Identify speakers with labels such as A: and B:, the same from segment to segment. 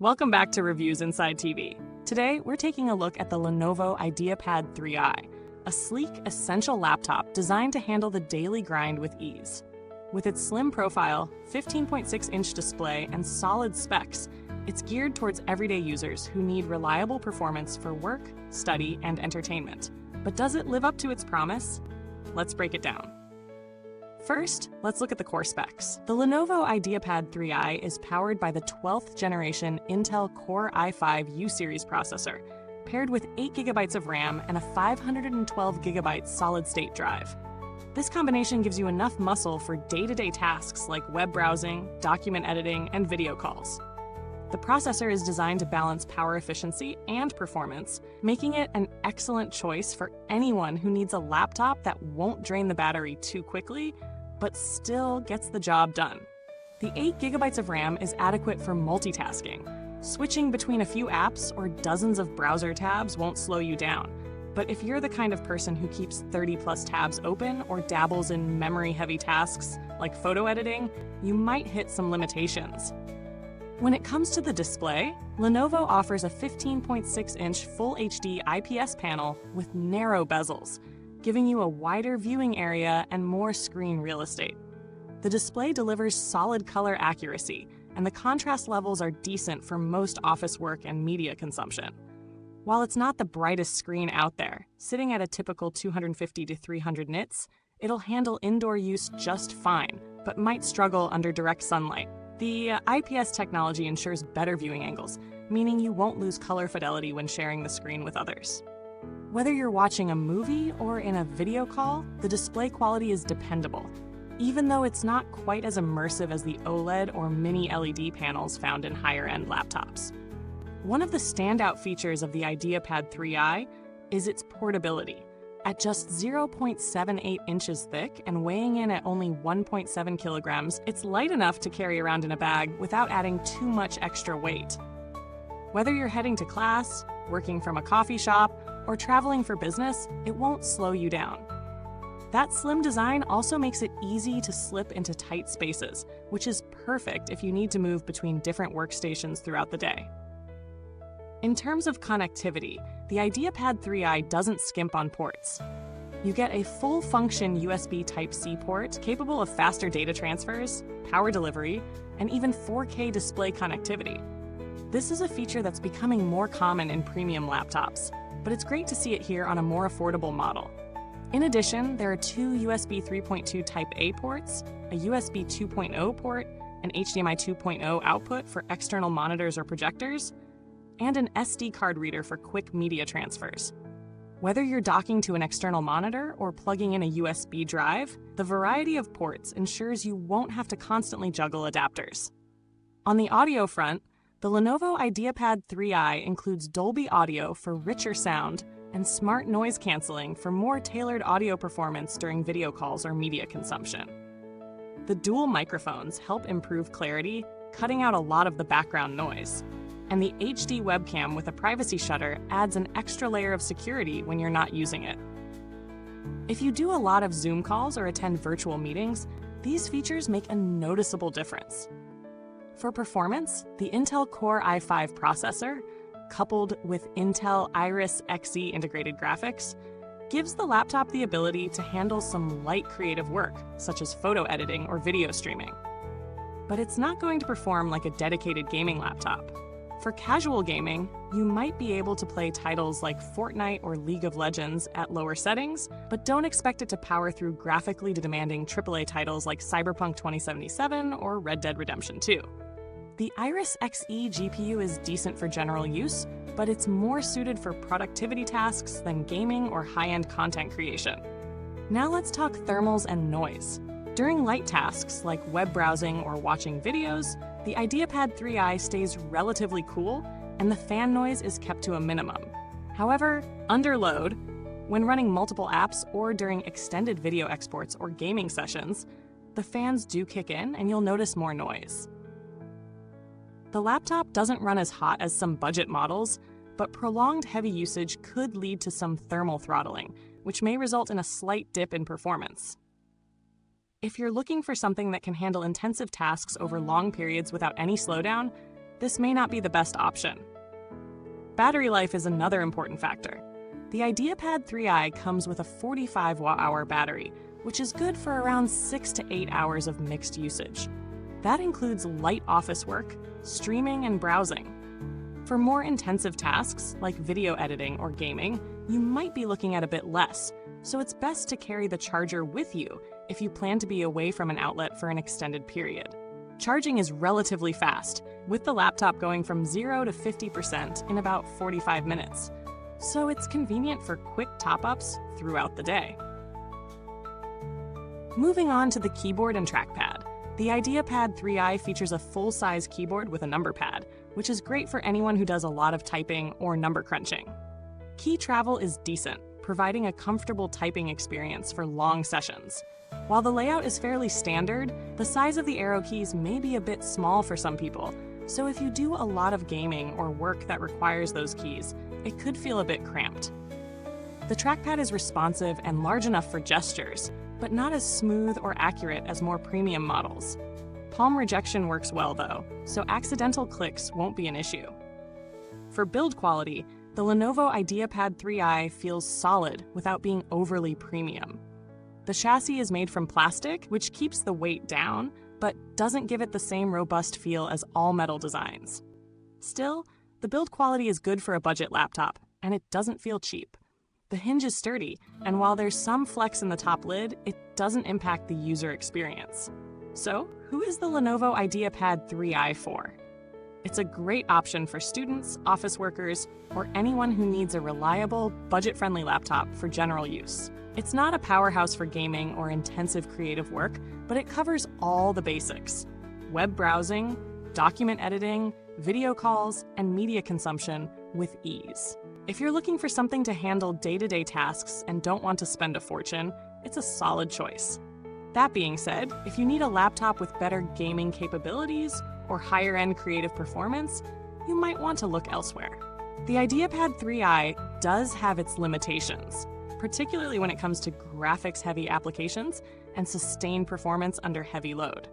A: Welcome back to Reviews Inside TV. Today, we're taking a look at the Lenovo IdeaPad 3i, a sleek, essential laptop designed to handle the daily grind with ease. With its slim profile, 15.6-inch display, and solid specs, it's geared towards everyday users who need reliable performance for work, study, and entertainment. But does it live up to its promise? Let's break it down. First, let's look at the core specs. The Lenovo IdeaPad 3i is powered by the 12th generation Intel Core i5 U-series processor, paired with 8 GB of RAM and a 512 GB solid-state drive. This combination gives you enough muscle for day-to-day tasks like web browsing, document editing, and video calls. The processor is designed to balance power efficiency and performance, making it an excellent choice for anyone who needs a laptop that won't drain the battery too quickly, but still gets the job done. The 8 GB of RAM is adequate for multitasking. Switching between a few apps or dozens of browser tabs won't slow you down. But if you're the kind of person who keeps 30+ tabs open or dabbles in memory-heavy tasks like photo editing, you might hit some limitations. When it comes to the display, Lenovo offers a 15.6-inch Full HD IPS panel with narrow bezels, giving you a wider viewing area and more screen real estate. The display delivers solid color accuracy, and the contrast levels are decent for most office work and media consumption. While it's not the brightest screen out there, sitting at a typical 250 to 300 nits, it'll handle indoor use just fine, but might struggle under direct sunlight. The IPS technology ensures better viewing angles, meaning you won't lose color fidelity when sharing the screen with others. Whether you're watching a movie or in a video call, the display quality is dependable, even though it's not quite as immersive as the OLED or mini LED panels found in higher-end laptops. One of the standout features of the IdeaPad 3i is its portability. At just 0.78 inches thick and weighing in at only 1.7 kilograms, it's light enough to carry around in a bag without adding too much extra weight. Whether you're heading to class, working from a coffee shop, or traveling for business, it won't slow you down. That slim design also makes it easy to slip into tight spaces, which is perfect if you need to move between different workstations throughout the day. In terms of connectivity, the IdeaPad 3i doesn't skimp on ports. You get a full-function USB Type-C port capable of faster data transfers, power delivery, and even 4K display connectivity. This is a feature that's becoming more common in premium laptops, but it's great to see it here on a more affordable model. In addition, there are 2 USB 3.2 Type-A ports, a USB 2.0 port, an HDMI 2.0 output for external monitors or projectors, and an SD card reader for quick media transfers. Whether you're docking to an external monitor or plugging in a USB drive, the variety of ports ensures you won't have to constantly juggle adapters. On the audio front, the Lenovo IdeaPad 3i includes Dolby Audio for richer sound and smart noise canceling for more tailored audio performance during video calls or media consumption. The dual microphones help improve clarity, cutting out a lot of the background noise. And the HD webcam with a privacy shutter adds an extra layer of security when you're not using it. If you do a lot of Zoom calls or attend virtual meetings, these features make a noticeable difference. For performance, the Intel Core i5 processor, coupled with Intel Iris Xe integrated graphics, gives the laptop the ability to handle some light creative work, such as photo editing or video streaming. But it's not going to perform like a dedicated gaming laptop. For casual gaming, you might be able to play titles like Fortnite or League of Legends at lower settings, but don't expect it to power through graphically demanding AAA titles like Cyberpunk 2077 or Red Dead Redemption 2. The Iris Xe GPU is decent for general use, but it's more suited for productivity tasks than gaming or high-end content creation. Now let's talk thermals and noise. During light tasks like web browsing or watching videos, the IdeaPad 3i stays relatively cool, and the fan noise is kept to a minimum. However, under load, when running multiple apps or during extended video exports or gaming sessions, the fans do kick in and you'll notice more noise. The laptop doesn't run as hot as some budget models, but prolonged heavy usage could lead to some thermal throttling, which may result in a slight dip in performance. If you're looking for something that can handle intensive tasks over long periods without any slowdown, this may not be the best option. Battery life is another important factor. The IdeaPad 3i comes with a 45 watt-hour battery, which is good for around 6 to 8 hours of mixed usage. That includes light office work, streaming, and browsing. For more intensive tasks, like video editing or gaming, you might be looking at a bit less, so it's best to carry the charger with you if you plan to be away from an outlet for an extended period. Charging is relatively fast, with the laptop going from 0 to 50% in about 45 minutes, so it's convenient for quick top-ups throughout the day. Moving on to the keyboard and trackpad. The IdeaPad 3i features a full-size keyboard with a number pad, which is great for anyone who does a lot of typing or number crunching. Key travel is decent, providing a comfortable typing experience for long sessions. While the layout is fairly standard, the size of the arrow keys may be a bit small for some people, so if you do a lot of gaming or work that requires those keys, it could feel a bit cramped. The trackpad is responsive and large enough for gestures, but not as smooth or accurate as more premium models. Palm rejection works well though, so accidental clicks won't be an issue. For build quality, the Lenovo IdeaPad 3i feels solid without being overly premium. The chassis is made from plastic, which keeps the weight down, but doesn't give it the same robust feel as all metal designs. Still, the build quality is good for a budget laptop, and it doesn't feel cheap. The hinge is sturdy, and while there's some flex in the top lid, it doesn't impact the user experience. So, who is the Lenovo IdeaPad 3i for? It's a great option for students, office workers, or anyone who needs a reliable, budget-friendly laptop for general use. It's not a powerhouse for gaming or intensive creative work, but it covers all the basics: web browsing, document editing, video calls, and media consumption with ease. If you're looking for something to handle day-to-day tasks and don't want to spend a fortune, it's a solid choice. That being said, if you need a laptop with better gaming capabilities or higher-end creative performance, you might want to look elsewhere. The IdeaPad 3i does have its limitations, particularly when it comes to graphics-heavy applications and sustained performance under heavy load.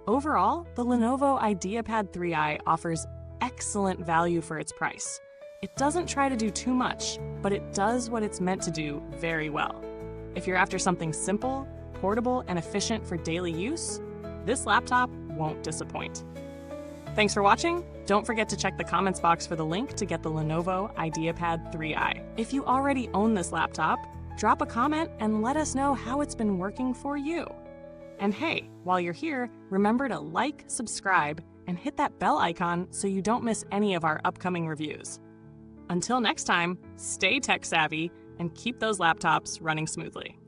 A: Overall, the Lenovo IdeaPad 3i offers excellent value for its price. It doesn't try to do too much, but it does what it's meant to do very well. If you're after something simple, portable, and efficient for daily use, this laptop won't disappoint. Thanks for watching. Don't forget to check the comments box for the link to get the Lenovo IdeaPad 3i. If you already own this laptop, drop a comment and let us know how it's been working for you. And hey, while you're here, remember to like, subscribe, and hit that bell icon so you don't miss any of our upcoming reviews. Until next time, stay tech savvy and keep those laptops running smoothly.